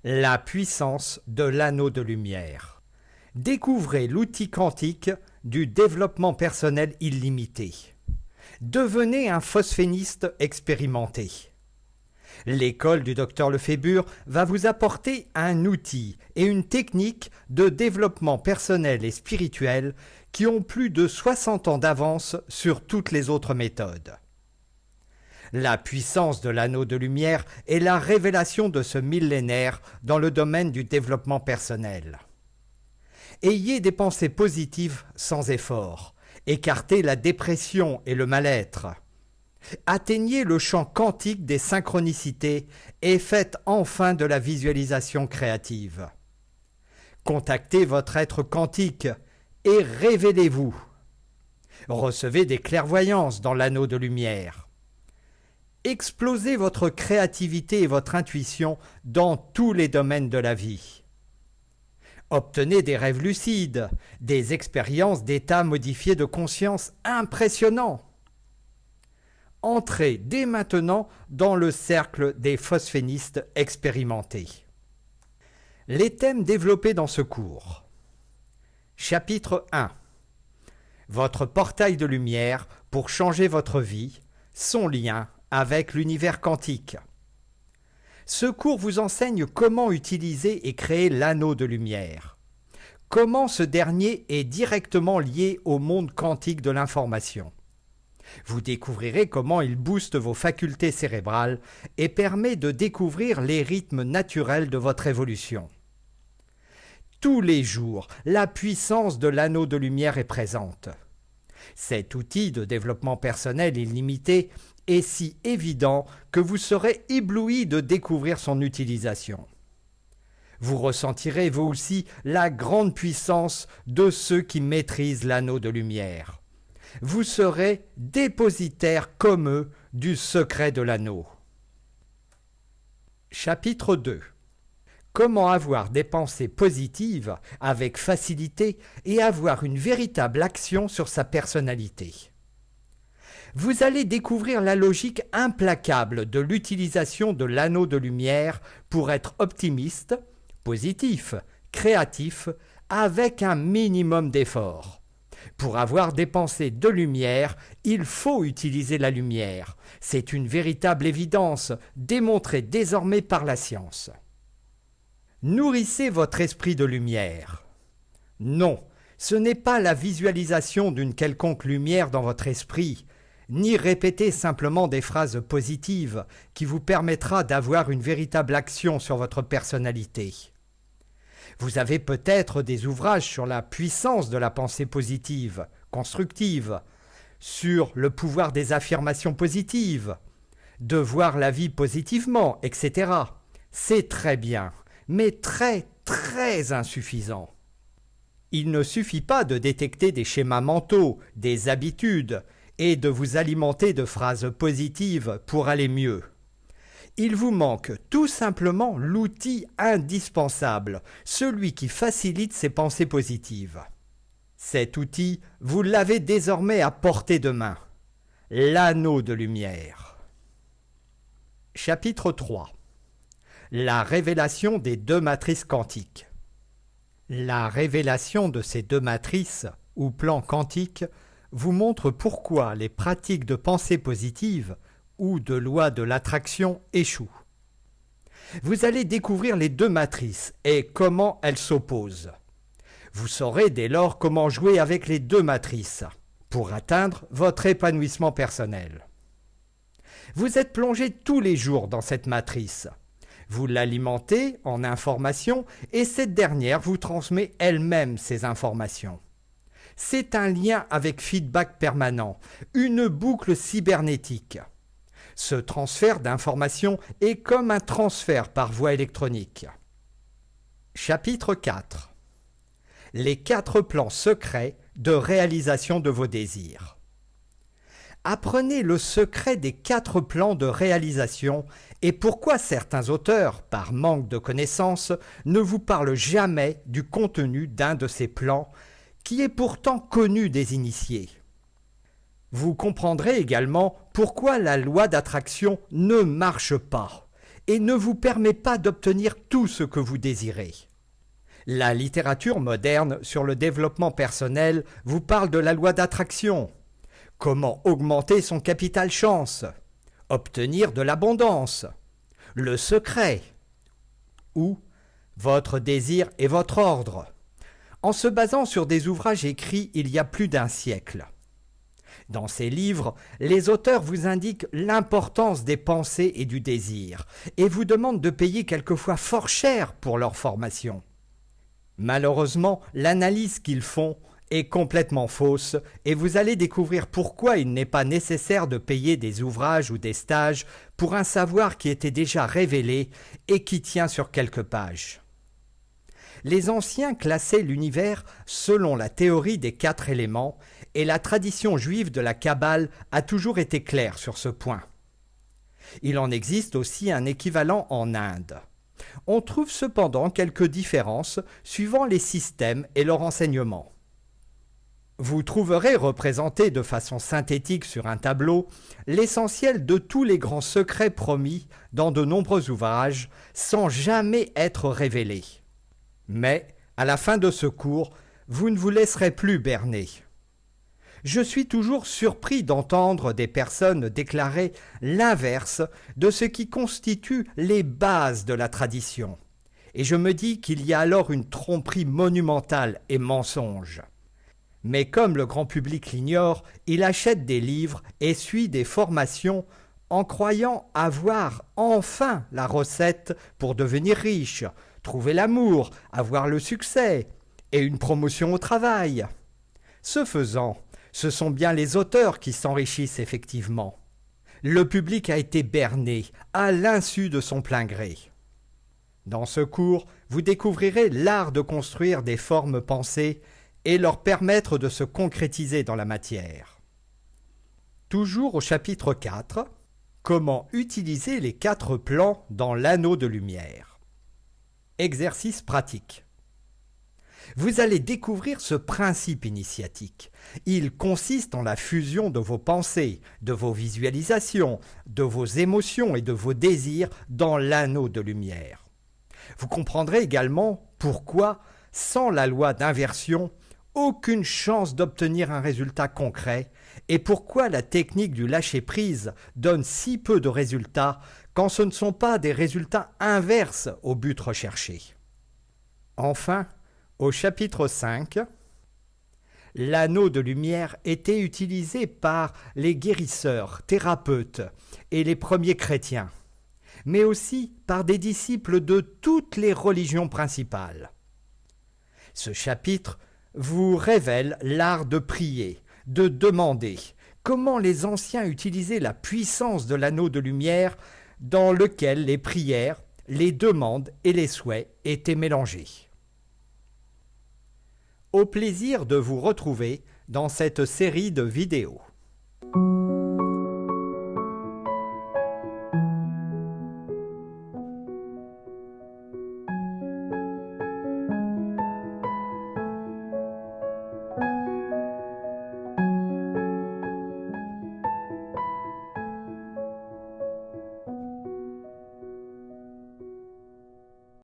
La puissance de l'anneau de lumière. Découvrez l'outil quantique du développement personnel illimité. Devenez un phosphéniste expérimenté. L'école du Dr Lefébure va vous apporter un outil et une technique de développement personnel et spirituel qui ont plus de 60 ans d'avance sur toutes les autres méthodes. La puissance de l'anneau de lumière est la révélation de ce millénaire dans le domaine du développement personnel. Ayez des pensées positives sans effort. Écartez la dépression et le mal-être. Atteignez le champ quantique des synchronicités et faites enfin de la visualisation créative. Contactez votre être quantique et révélez-vous. Recevez des clairvoyances dans l'anneau de lumière. Explosez votre créativité et votre intuition dans tous les domaines de la vie. Obtenez des rêves lucides, des expériences d'état modifiés de conscience impressionnants. Entrez dès maintenant dans le cercle des phosphénistes expérimentés. Les thèmes développés dans ce cours. Chapitre 1. Votre portail de lumière pour changer votre vie, son lien avec l'univers quantique. Ce cours vous enseigne comment utiliser et créer l'anneau de lumière. Comment ce dernier est directement lié au monde quantique de l'information. Vous découvrirez comment il booste vos facultés cérébrales et permet de découvrir les rythmes naturels de votre évolution. Tous les jours, la puissance de l'anneau de lumière est présente. Cet outil de développement personnel illimité est si évident que vous serez ébloui de découvrir son utilisation. Vous ressentirez vous aussi la grande puissance de ceux qui maîtrisent l'anneau de lumière. Vous serez dépositaire comme eux du secret de l'anneau. Chapitre 2. Comment avoir des pensées positives avec facilité et avoir une véritable action sur sa personnalité. Vous allez découvrir la logique implacable de l'utilisation de l'anneau de lumière pour être optimiste, positif, créatif, avec un minimum d'effort. Pour avoir des pensées de lumière, il faut utiliser la lumière. C'est une véritable évidence, démontrée désormais par la science. Nourrissez votre esprit de lumière. Non, ce n'est pas la visualisation d'une quelconque lumière dans votre esprit, ni répéter simplement des phrases positives qui vous permettra d'avoir une véritable action sur votre personnalité. Vous avez peut-être des ouvrages sur la puissance de la pensée positive, constructive, sur le pouvoir des affirmations positives, de voir la vie positivement, etc. C'est très bien, mais très, très insuffisant. Il ne suffit pas de détecter des schémas mentaux, des habitudes, et de vous alimenter de phrases positives pour aller mieux. Il vous manque tout simplement l'outil indispensable, celui qui facilite ces pensées positives. Cet outil, vous l'avez désormais à portée de main. L'anneau de lumière. Chapitre 3. La révélation des deux matrices quantiques. La révélation de ces deux matrices, ou plans quantiques, vous montre pourquoi les pratiques de pensée positive ou de loi de l'attraction échouent. Vous allez découvrir les deux matrices et comment elles s'opposent. Vous saurez dès lors comment jouer avec les deux matrices pour atteindre votre épanouissement personnel. Vous êtes plongé tous les jours dans cette matrice. Vous l'alimentez en informations et cette dernière vous transmet elle-même ces informations. C'est un lien avec feedback permanent, une boucle cybernétique. Ce transfert d'informations est comme un transfert par voie électronique. Chapitre 4. Les 4 plans secrets de réalisation de vos désirs. Apprenez le secret des 4 plans de réalisation et pourquoi certains auteurs, par manque de connaissances, ne vous parlent jamais du contenu d'un de ces plans qui est pourtant connu des initiés. Vous comprendrez également pourquoi la loi d'attraction ne marche pas et ne vous permet pas d'obtenir tout ce que vous désirez. La littérature moderne sur le développement personnel vous parle de la loi d'attraction. Comment augmenter son capital chance, obtenir de l'abondance, le secret, ou votre désir et votre ordre, en se basant sur des ouvrages écrits il y a plus d'un siècle. Dans ces livres, les auteurs vous indiquent l'importance des pensées et du désir, et vous demandent de payer quelquefois fort cher pour leur formation. Malheureusement, l'analyse qu'ils font est complètement fausse, et vous allez découvrir pourquoi il n'est pas nécessaire de payer des ouvrages ou des stages pour un savoir qui était déjà révélé et qui tient sur quelques pages. Les anciens classaient l'univers selon la théorie des 4 éléments, et la tradition juive de la Kabbale a toujours été claire sur ce point. Il en existe aussi un équivalent en Inde. On trouve cependant quelques différences suivant les systèmes et leur enseignement. Vous trouverez représenté de façon synthétique sur un tableau l'essentiel de tous les grands secrets promis dans de nombreux ouvrages sans jamais être révélés. Mais, à la fin de ce cours, vous ne vous laisserez plus berner. Je suis toujours surpris d'entendre des personnes déclarer l'inverse de ce qui constitue les bases de la tradition. Et je me dis qu'il y a alors une tromperie monumentale et mensonge. Mais comme le grand public l'ignore, il achète des livres et suit des formations en croyant avoir enfin la recette pour devenir riche, trouver l'amour, avoir le succès et une promotion au travail. Ce faisant, ce sont bien les auteurs qui s'enrichissent effectivement. Le public a été berné à l'insu de son plein gré. Dans ce cours, vous découvrirez l'art de construire des formes pensées et leur permettre de se concrétiser dans la matière. Toujours au chapitre 4, comment utiliser les 4 plans dans l'anneau de lumière. Exercice pratique. Vous allez découvrir ce principe initiatique. Il consiste en la fusion de vos pensées, de vos visualisations, de vos émotions et de vos désirs dans l'anneau de lumière. Vous comprendrez également pourquoi, sans la loi d'inversion, aucune chance d'obtenir un résultat concret et pourquoi la technique du lâcher-prise donne si peu de résultats quand ce ne sont pas des résultats inverses au but recherché. Enfin, au chapitre 5, l'anneau de lumière était utilisé par les guérisseurs, thérapeutes et les premiers chrétiens, mais aussi par des disciples de toutes les religions principales. Ce chapitre vous révèle l'art de prier, de demander, comment les anciens utilisaient la puissance de l'anneau de lumière dans lequel les prières, les demandes et les souhaits étaient mélangés. Au plaisir de vous retrouver dans cette série de vidéos.